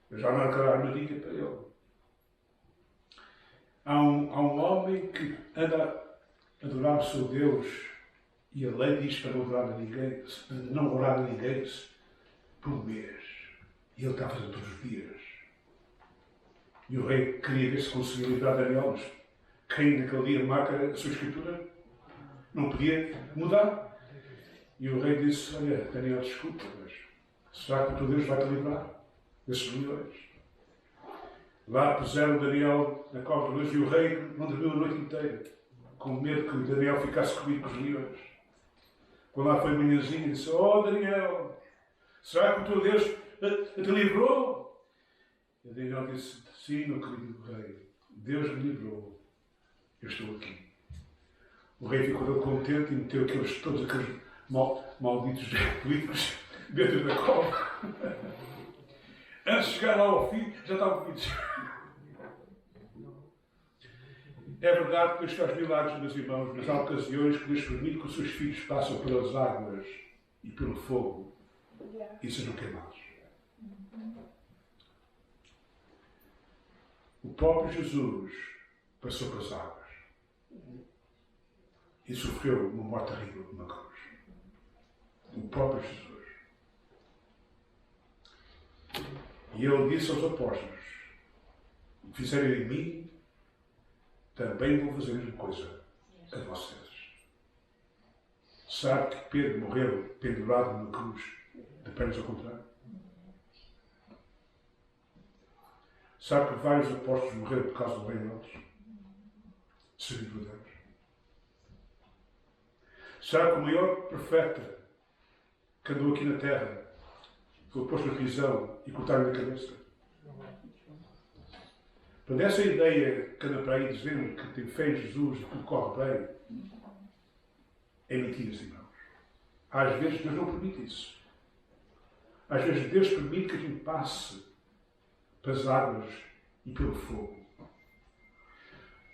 Eu já não quero armadilha para ele. Há um homem que anda a adorar o seu Deus e a lei diz para não orar a ninguém por um mês. E ele está a fazer todos os dias. E o rei queria ver se conseguia livrar Daniel, mas quem naquele dia marca a sua escritura não podia mudar. E o rei disse, olha, Daniel, desculpa, mas será que o teu Deus vai te livrar desses leões? Lá puseram Daniel na cova de leões e o rei não dormiu a noite inteira, com medo que Daniel ficasse comido com os leões. Quando lá foi manhãzinha, disse, oh Daniel, será que o teu Deus te livrou? E Daniel disse, sim, meu querido rei, Deus me livrou, eu estou aqui. O rei ficou todo contente e meteu todos aqueles malditos políticos dentro da cova. Antes de chegar lá ao fim, já estavam comidos. É verdade que Deus faz milagres, meus irmãos, mas há ocasiões que Deus permite que os seus filhos passem pelas águas e pelo fogo e sejam queimados. O próprio Jesus passou pelas águas e sofreu uma morte terrível numa cruz. O próprio Jesus. E ele disse aos apóstolos, o que fizerem em mim, também vou fazer a mesma coisa a vocês. Sabe que Pedro morreu pendurado numa cruz, de pernas ao contrário? Sabe que vários apóstolos morreram por causa do reino de Deus? Servindo a Deus. Sabe que o maior profeta que andou aqui na terra foi posto na prisão e cortaram-lhe a cabeça? Portanto, essa ideia que anda para aí dizendo que tem fé em Jesus e tudo corre bem, é mentira, irmãos. Às vezes Deus não permite isso. Às vezes Deus permite que a gente passe pelas águas e pelo fogo.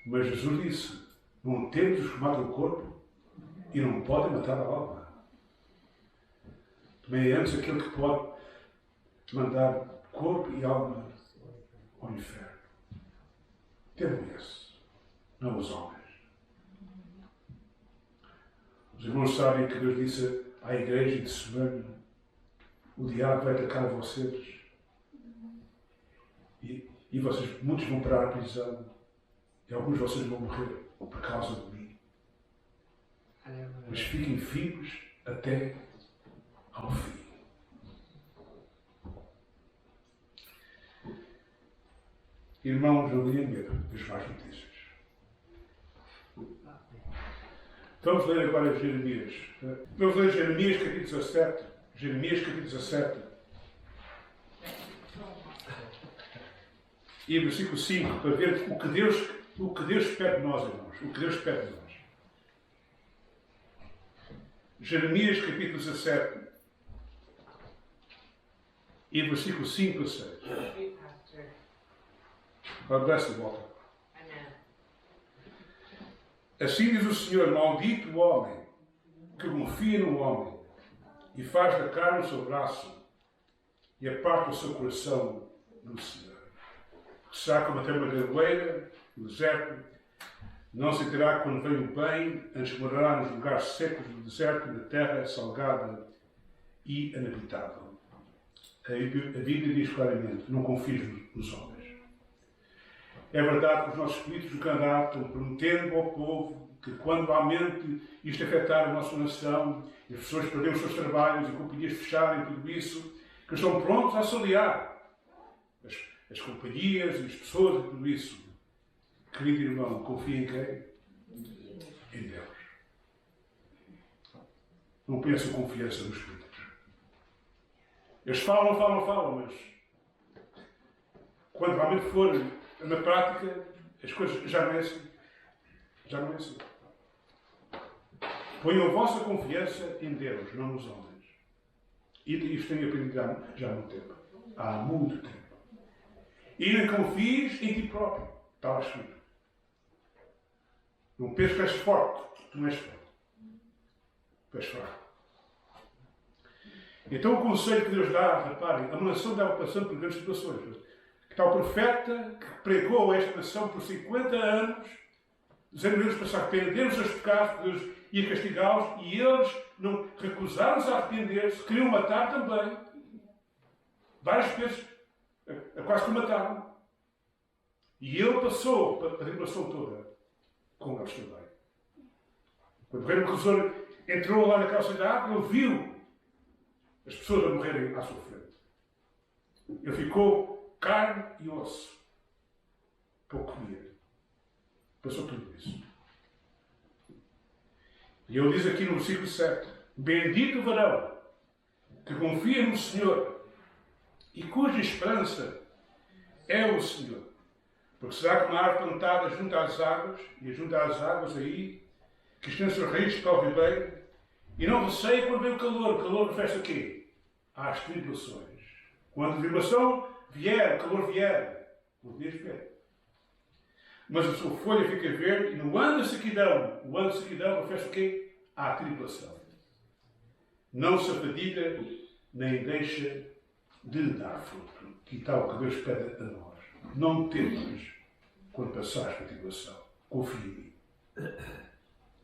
Mas Jesus disse, não temos os que matam o corpo e não podem matar a alma. Também é antes aquele que pode mandar corpo e alma ao inferno. Temo esse, não os homens. Os irmãos sabem que Deus disse à igreja de Smyrna, o diabo vai atacar vocês. E vocês, muitos vão parar a prisão. E alguns de vocês vão morrer por causa de mim. Mas fiquem firmes até ao fim. Irmãos, não tenham medo das más notícias. Vamos ler agora Jeremias. Vamos ler Jeremias capítulo 17. Jeremias capítulo 17. E versículo 5, para ver o que Deus pede de nós, irmãos. O que Deus pede de nós. Jeremias capítulo 17. E versículo 5 a 6. God bless you, Walter. Assim diz o Senhor, maldito o homem que confia no homem e faz da carne o seu braço e aparta o seu coração do Senhor. Será como a terra garoeira, no deserto, não se terá quando vem o bem, antes morará nos lugares secos do deserto e na terra salgada e inabitável. A Bíblia diz claramente, não confies nos homens. É verdade que os nossos políticos do Canadá estão prometendo ao povo que quando aumente isto afetar a nossa nação, e as pessoas perderem os seus trabalhos e companhias fecharem tudo isso, que estão prontos a auxiliar as companhias e as pessoas e tudo isso. Querido irmão, confia em quem? Em Deus. Não pensa em confiança nos políticos. Eles falam, mas quando realmente for na prática, as coisas já não é assim. Já não é assim. Ponham a vossa confiança em Deus, não nos homens. E isto tenho aprendido já há muito tempo. Há muito tempo. E não confies em ti próprio. Está lá escrito. Não penses que és forte. Tu não és forte. Tu és fraco. Então o conselho que Deus dá, reparem, a nação estava passando por grandes situações. Está o profeta que pregou a esta nação por 50 anos, dizendo eles para se arrepender dos seus pecados, Deus ia castigá-los, e eles não recusaram-se a arrepender-se, queriam matar também. Várias vezes, quase que o mataram. E ele passou a tribulação toda com eles também. Quando o rei Nabucodonosor entrou lá naquela cidade, ele viu as pessoas a morrerem à sua frente. Ele ficou carne e osso. Pouco comia. Passou tudo isso. E ele diz aqui no versículo 7, bendito o varão que confia no Senhor e cuja esperança é o Senhor. Porque será como uma árvore plantada junto às águas, e junto às águas aí, que estende seus raízes para o ribeiro, e não receia quando vem o calor refere-se a quê? Às tribulações. Quando a tribulação vier, o calor vier, não podias ver. Mas a sua folha fica verde, e no ano de sequidão, refere-se a quê? À tribulação. Não se afadiga, nem deixa de dar fruto. Que tal que Deus pede a nós? Não temas quando passares pela tribulação. Confia em mim.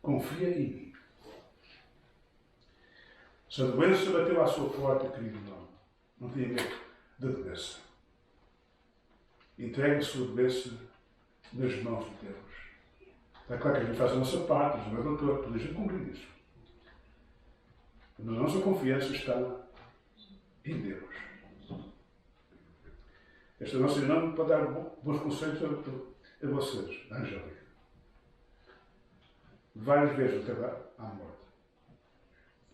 Confia em mim. Se a doença bateu à sua porta, querido irmão, não tenha medo da doença. Entregue a sua doença nas mãos de Deus. Está claro que a gente faz a nossa parte, não é doutor, toda a gente cumprir isso. Mas a nossa confiança está em Deus. Esta nossa irmã não pode dar bons conselhos a vocês, a Angélica. Várias vezes até à morte.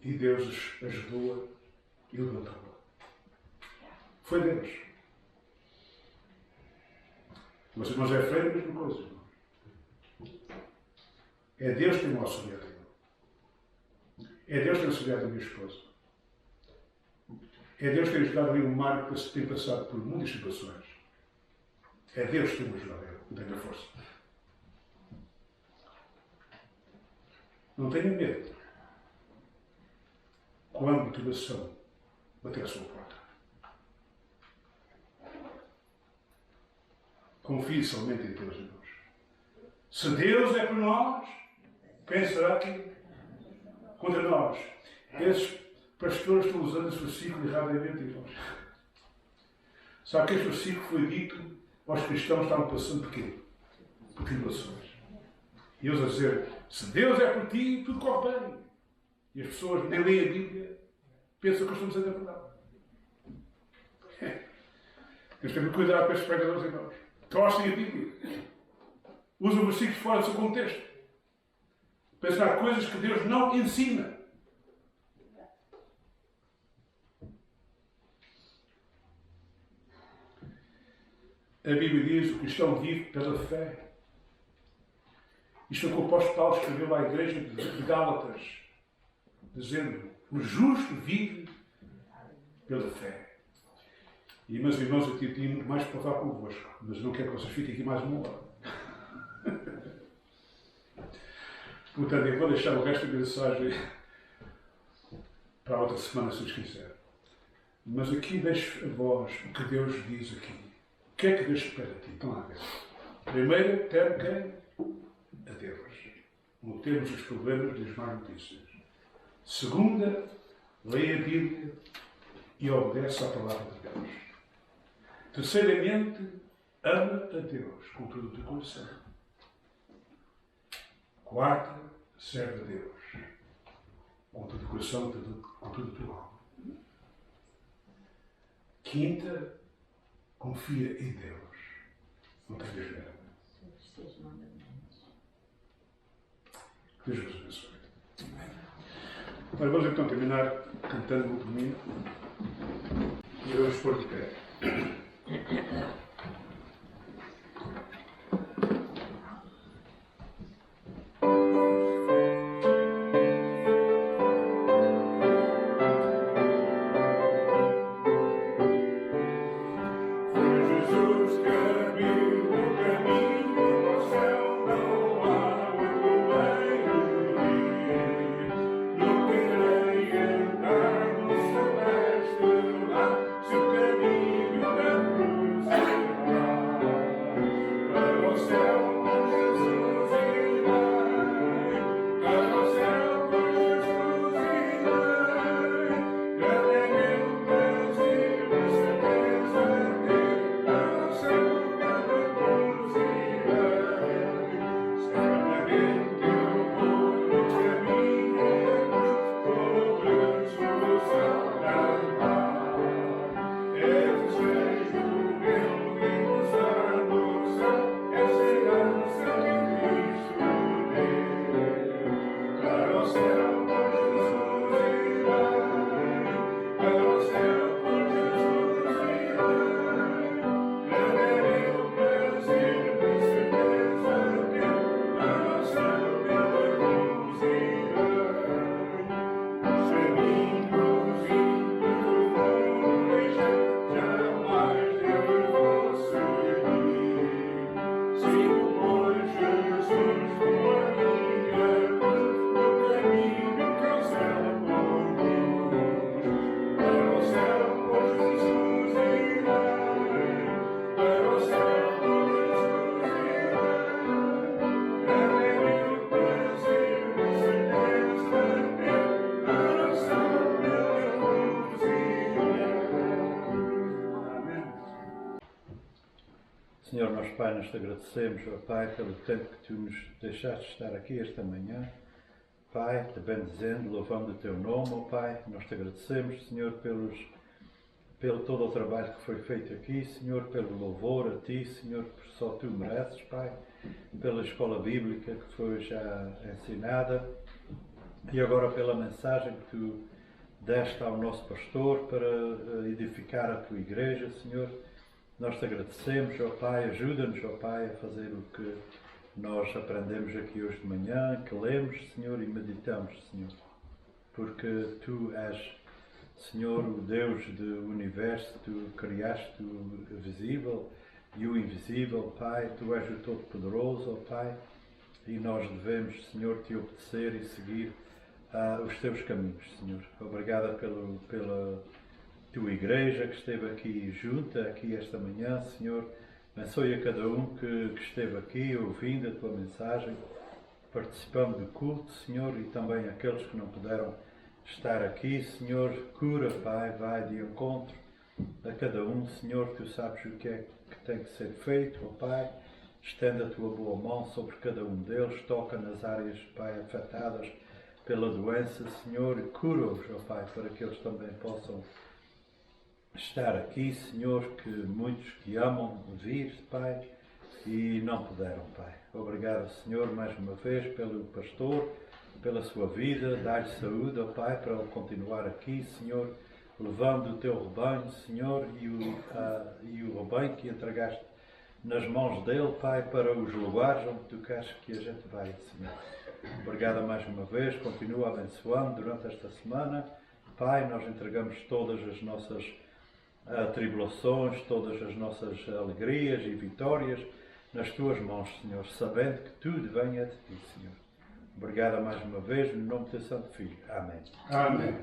E Deus os ajudou-a e levantou-a. Foi Deus. Mas irmãos, é feio a mesma coisa. É Deus que tem o auxiliado. É Deus que tem auxiliado a minha esposa. É Deus que tem ajudado ali o Marco que tem passado por muitas situações. É Deus que tem me ajudado a tenho a força. Não tenha medo quando a motivação bater à sua porta. Confie somente em Deus, irmãos. Se Deus é por nós, quem será que contra nós? Esses pastores estão usando esse versículo erradamente, irmãos. Sabe que este versículo foi dito aos cristãos que estavam passando por quê? Por tribulações. E eles a dizer, se Deus é por ti, tudo corre bem. E as pessoas nem leem a Bíblia, pensam que estamos a dizer a verdade. Temos que ter cuidado com estes pregadores, irmãos. Torcem a Bíblia. Usam versículos fora do seu contexto. Para ensinar coisas que Deus não ensina. A Bíblia diz que o cristão vive pela fé. Isto é o que o apóstolo Paulo escreveu à igreja de Gálatas, dizendo, o justo vive pela fé. E, meus irmãos, eu tinha muito mais para falar convosco, mas não quero que vocês fiquem aqui mais uma hora. Portanto, eu vou deixar o resto da mensagem para a outra semana, se Deus quiser. Mas aqui deixo a vós o que Deus diz aqui. O que é que Deus espera de ti? Estão a ver. Primeiro, teme quem? A Deus. Não temos os problemas das más notícias. Segunda, leia a Bíblia e obedece à palavra de Deus. Terceiramente, ama a Deus com todo o teu coração. Quarta, serve a Deus com todo o coração, com todo o teu alma. Quinta, confia em Deus. Não tenhas medo. Que Deus vos abençoe. Agora vamos então terminar cantando o último hino. E vamos pôr de pé. Senhor, nosso Pai, nós te agradecemos, ó Pai, pelo tempo que Tu nos deixaste estar aqui esta manhã. Pai, te bendizendo, louvando o teu nome, ó Pai. Nós te agradecemos, Senhor, pelo todo o trabalho que foi feito aqui, Senhor, pelo louvor a Ti, Senhor, porque só Tu mereces, Pai, pela escola bíblica que foi já ensinada e agora pela mensagem que Tu deste ao nosso pastor para edificar a Tua igreja, Senhor. Nós te agradecemos, ó Pai, ajuda-nos, ó Pai, a fazer o que nós aprendemos aqui hoje de manhã, que lemos, Senhor, e meditamos, Senhor, porque Tu és, Senhor, o Deus do universo, Tu criaste o visível e o invisível, Pai, Tu és o Todo-Poderoso, ó Pai, e nós devemos, Senhor, Te obedecer e seguir os Teus caminhos, Senhor. Obrigada pela Tua igreja que esteve aqui junta, aqui esta manhã, Senhor. Abençoe a cada um que esteve aqui ouvindo a Tua mensagem, participando do culto, Senhor, e também aqueles que não puderam estar aqui, Senhor. Cura, Pai, vai de encontro a cada um, Senhor. Tu sabes o que é que tem que ser feito, ó Pai. Estende a Tua boa mão sobre cada um deles, toca nas áreas, Pai, afetadas pela doença, Senhor, e cura-os, ó Pai, para que eles também possam estar aqui, Senhor, que muitos que amam vir, Pai, e não puderam, Pai. Obrigado, Senhor, mais uma vez pelo pastor, pela sua vida, dá-lhe saúde, ó Pai, para ele continuar aqui, Senhor, levando o Teu rebanho, Senhor, e o rebanho que entregaste nas mãos dele, Pai, para os lugares onde Tu queres que a gente vai, Senhor. Obrigado mais uma vez, continua abençoando durante esta semana. Pai, nós entregamos todas as nossas tribulações, todas as nossas alegrias e vitórias nas Tuas mãos, Senhor, sabendo que tudo vem de Ti, Senhor. Obrigado mais uma vez, no nome do Teu Santo Filho. Amém. Amém.